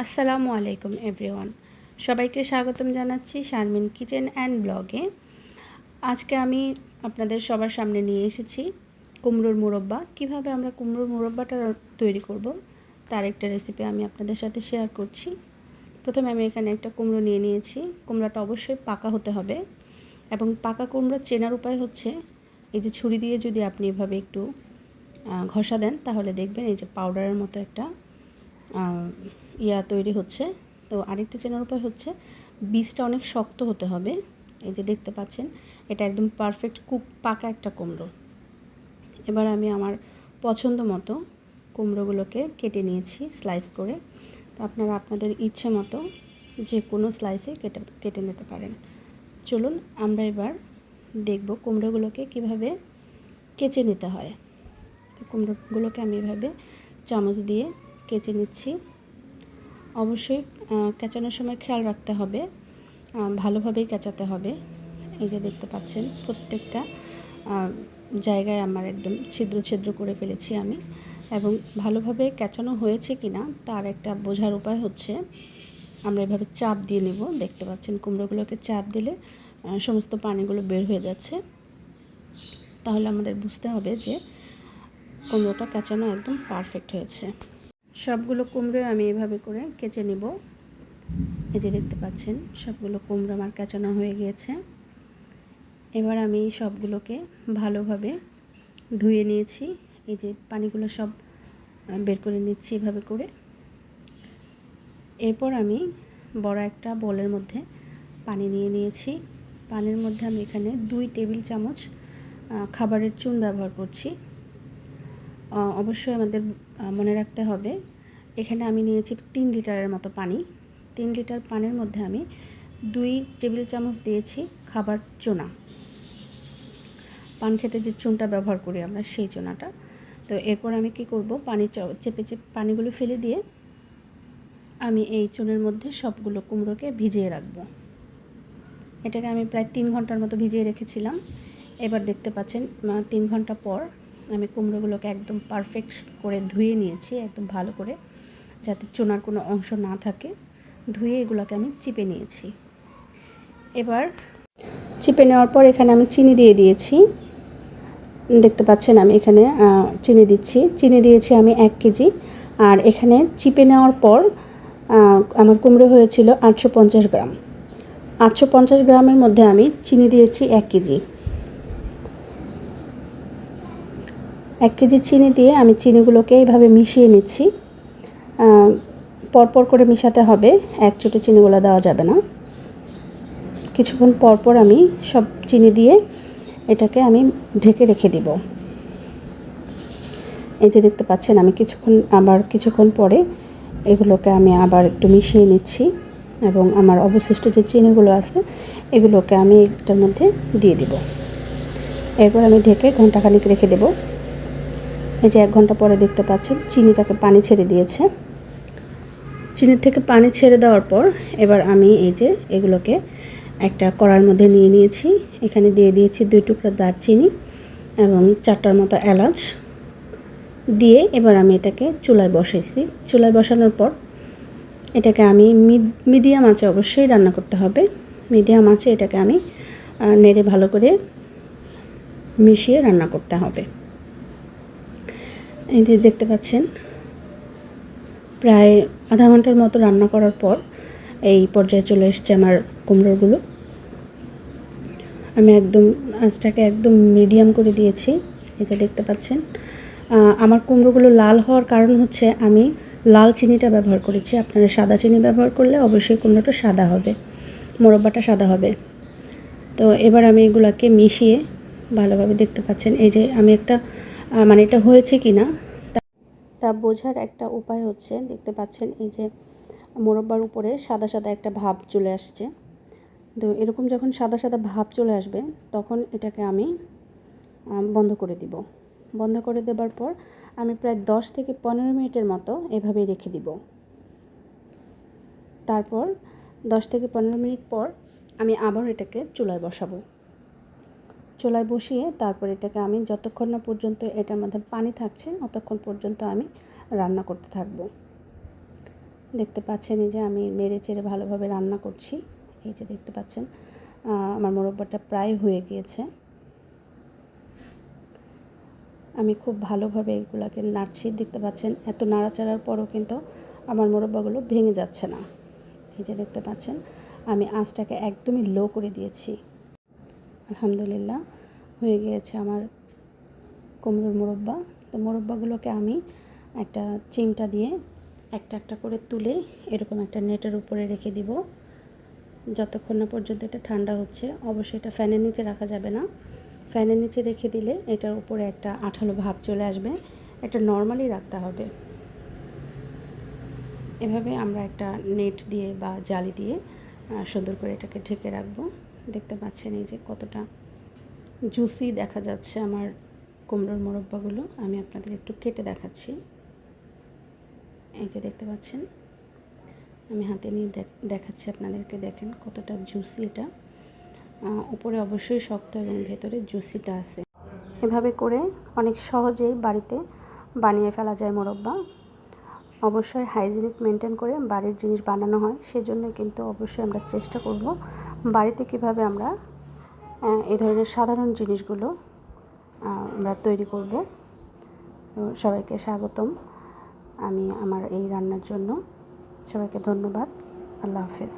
আসসালামু আলাইকুম এভরিওয়ান, সবাইকে স্বাগতম জানাচ্ছি শারমিন কিচেন অ্যান্ড ব্লগে। আজকে আমি আপনাদের সবার সামনে নিয়ে এসেছি কুমড়োর মুরব্বা। কিভাবে আমরা কুমড়োর মুরব্বাটা তৈরি করব তার একটা রেসিপি আমি আপনাদের সাথে শেয়ার করছি। প্রথমে আমি এখানে একটা কুমড়ো নিয়ে নিয়েছি। কুমড়োটা অবশ্যই পাকা হতে হবে এবং পাকা কুমড়ো চেনার উপায় হচ্ছে এই যে ছুরি দিয়ে যদি আপনি এভাবে একটু ঘষা দেন তাহলে দেখবেন এই যে পাউডারের মতো একটা তৈরি হচ্ছে। তো আরেকটা চেনার উপায় হচ্ছে বীজটা অনেক শক্ত হতে হবে। এই যে দেখতে পাচ্ছেন এটা একদম পারফেক্ট পাকা একটা কুমড়ো। এবার আমি আমার পছন্দ মতো কুমড়োগুলোকে কেটে নিয়েছি স্লাইস করে। তো আপনারা আপনাদের ইচ্ছে মতো যে কোনো স্লাইসে কেটে নিতে পারেন। চলুন আমরা এবার দেখব কুমড়োগুলোকে কিভাবে কেচে নিতে হয়। তো কুমড়োগুলোকে আমি এভাবে চামচ দিয়ে কেচে নিচ্ছি। অবশ্যই কেচানোর সময় খেয়াল রাখতে হবে, ভালোভাবেই কেচাতে হবে। এই যে দেখতে পাচ্ছেন প্রত্যেকটা জায়গায় আমার একদম ছিদ্র ছিদ্র করে ফেলেছি আমি। এবং ভালোভাবে কেচানো হয়েছে কিনা তার একটা বোঝার উপায় হচ্ছে আমরা এভাবে চাপ দিয়ে নেব। দেখতে পাচ্ছেন কুমড়োগুলোকে চাপ দিলে সমস্ত পানিগুলো বের হয়ে যাচ্ছে। তাহলে আমাদের বুঝতে হবে যে কুমড়োটা কেচানো একদম পারফেক্ট হয়েছে। সবগুলো কুমড়ো আমি এভাবে করে কেচে নেব। এই যে দেখতে পাচ্ছেন সবগুলো কুমড়ো আমার কেচানো হয়ে গিয়েছে। এবার আমি সবগুলোকে ভালোভাবে ধুয়ে নিয়েছি। এই যে পানিগুলো সব বের করে নিচ্ছি এভাবে করে। এরপর আমি বড় একটা বোলের মধ্যে পানি নিয়ে নিয়েছি। পানির মধ্যে আমি এখানে 2 টেবিল চামচ খাবারের চুন ব্যবহার করছি। অবশ্যই আমাদের মনে রাখতে হবে এখানে আমি নিয়েছি 3 লিটারের মতো পানি। 3 লিটার পানির মধ্যে আমি 2 টেবিল চামচ দিয়েছি খাবার চুনা, পান খেতে যে চুনটা ব্যবহার করি আমরা সেই চুনাটা। তো এরপর আমি কি করব, পানি চেপে পানিগুলো ফেলে দিয়ে আমি এই চুনের মধ্যে সবগুলো কুমড়োকে ভিজিয়ে রাখবো। এটাকে আমি প্রায় 3 ঘন্টার মতো ভিজিয়ে রেখেছিলাম। এবার দেখতে পাচ্ছেন 3 ঘন্টা পর আমি কুমড়োগুলোকে একদম পারফেক্ট করে ধুয়ে নিয়েছি, একদম ভালো করে, যাতে চুনার কোনো অংশ না থাকে। ধুয়ে এগুলোকে আমি চিপে নিয়েছি। এবার চিপে নেওয়ার পর এখানে আমি চিনি দিয়ে দিয়েছি। দেখতে পাচ্ছেন আমি এখানে চিনি দিচ্ছি। চিনি দিয়েছি আমি 1 কেজি। আর এখানে চিপে নেওয়ার পর আমার কুমড়ো হয়েছিল 850 গ্রাম। 850 গ্রামের মধ্যে আমি চিনি দিয়েছি 1 কেজি। 1 কেজি চিনি দিয়ে আমি চিনিগুলোকে এইভাবে মিশিয়ে নিচ্ছি। পরপর করে মিশাতে হবে, একচোটে চিনিগুলো দেওয়া যাবে না। কিছুক্ষণ পরপর আমি সব চিনি দিয়ে এটাকে আমি ঢেকে রেখে দিব। এই যে দেখতে পাচ্ছেন আমি কিছুক্ষণ পরে এগুলোকে আমি আবার একটু মিশিয়ে নিচ্ছি এবং আমার অবশিষ্ট যে চিনিগুলো আছে এগুলোকে আমি এটার মধ্যে দিয়ে দিব। এরপর আমি ঢেকে ঘন্টাখানিক রেখে দেব। এই যে 1 ঘন্টা পরে দেখতে পাচ্ছেন চিনিটাকে পানি ছেড়ে দিয়েছে। চিনির থেকে পানি ছেড়ে দেওয়ার পর এবার আমি এই যে এগুলোকে একটা কড়াইয়ের মধ্যে নিয়ে নিয়েছি। এখানে দিয়ে দিয়েছি 2 টুকরা দারচিনি এবং 4টার মতো এলাচ দিয়ে এবার আমি এটাকে চুলায় বসাইছি। চুলায় বসানোর পর এটাকে আমি মিডিয়াম আঁচে অবশ্যই রান্না করতে হবে। মিডিয়াম আঁচে এটাকে আমি নেড়ে ভালো করে মিশিয়ে রান্না করতে হবে। এই যে দেখতে পাচ্ছেন প্রায় আধা ঘন্টার মতো রান্না করার পর এই পর্যায়ে চলে এসছে আমার কুমড়োগুলো। আমি আঁচটাকে একদম মিডিয়াম করে দিয়েছি। এই যে দেখতে পাচ্ছেন আমার কুমড়োগুলো লাল হওয়ার কারণ হচ্ছে আমি লাল চিনিটা ব্যবহার করেছি। আপনারা সাদা চিনি ব্যবহার করলে অবশ্যই কুমড়োটা সাদা হবে, মোরব্বাটা সাদা হবে। তো এবার আমি এগুলাকে মিশিয়ে ভালোভাবে, দেখতে পাচ্ছেন এই যে আমি একটা এটা হয়েছে কি না তা বোঝার একটা উপায় হচ্ছে, দেখতে পাচ্ছেন এই যে মোরব্বার উপরে সাদা সাদা একটা ভাব চলে আসছে। তো এরকম যখন সাদা সাদা ভাব চলে আসবে তখন এটাকে আমি বন্ধ করে দিব। বন্ধ করে দেবার পর আমি প্রায় 10 থেকে 15 মিনিটের মতো এভাবেই রেখে দিব। তারপর 10 থেকে 15 মিনিট পর আমি আবার এটাকে চুলায় বসাবো। চুলায় বসিয়ে তারপর এটাকে আমি যতক্ষণ না পর্যন্ত এটার মধ্যে পানি থাকছে ততক্ষণ পর্যন্ত আমি রান্না করতে থাকবো। দেখতে পাচ্ছেন এই যে আমি নেড়ে চেড়ে ভালোভাবে রান্না করছি। এই যে দেখতে পাচ্ছেন আমার মোরব্বাটা প্রায় হয়ে গিয়েছে। আমি খুব ভালোভাবে এগুলোকে নাড়ছি। দেখতে পাচ্ছেন এত নাড়াচাড়ার পরও কিন্তু আমার মোরব্বাগুলো ভেঙে যাচ্ছে না। এই যে দেখতে পাচ্ছেন আমি আঁচটাকে একদমই লো করে দিয়েছি। আলহামদুলিল্লাহ হয়ে গিয়েছে আমার কুমড়োর মোরব্বা। তো মোরব্বাগুলোকে আমি একটা চিমটা দিয়ে একটা একটা করে তুলে এরকম একটা নেটের উপরে রেখে দিব যতক্ষণ না পর্যন্ত এটা ঠান্ডা হচ্ছে। অবশ্যই এটা ফ্যানের নিচে রাখা যাবে না। ফ্যানের নিচে রেখে দিলে এটার উপরে একটা আঠালো ভাব চলে আসবে। এটা নর্মালি রাখতে হবে। এভাবে আমরা একটা নেট দিয়ে বা জালি দিয়ে সুন্দর করে এটাকে ঢেকে রাখবো। দেখতে পাচ্ছেন এই যে কতটা জুসি দেখা যাচ্ছে আমার কুমড়োর মোরব্বাগুলো। আমি আপনাদের একটু কেটে দেখাচ্ছি। এই যে দেখতে পাচ্ছেন আমি হাতে নিয়ে দেখাচ্ছি আপনাদেরকে, দেখেন কতটা জুসি এটা। উপরে অবশ্যই শক্ত এবং ভেতরে জুসিটা আছে। এভাবে করে অনেক সহজেই বাড়িতে বানিয়ে ফেলা যায় মোরব্বা। অবশ্যই হাইজিনিক মেনটেন করে বাড়ির জিনিস বানানো হয়, সেজন্য কিন্তু অবশ্যই আমরা চেষ্টা করব বাড়িতে কিভাবে আমরা এই ধরনের সাধারণ জিনিসগুলো আমরা তৈরি করব। তো সবাইকে স্বাগতম আমি আমার এই রান্নার জন্য। সবাইকে ধন্যবাদ। আল্লাহ হাফেজ।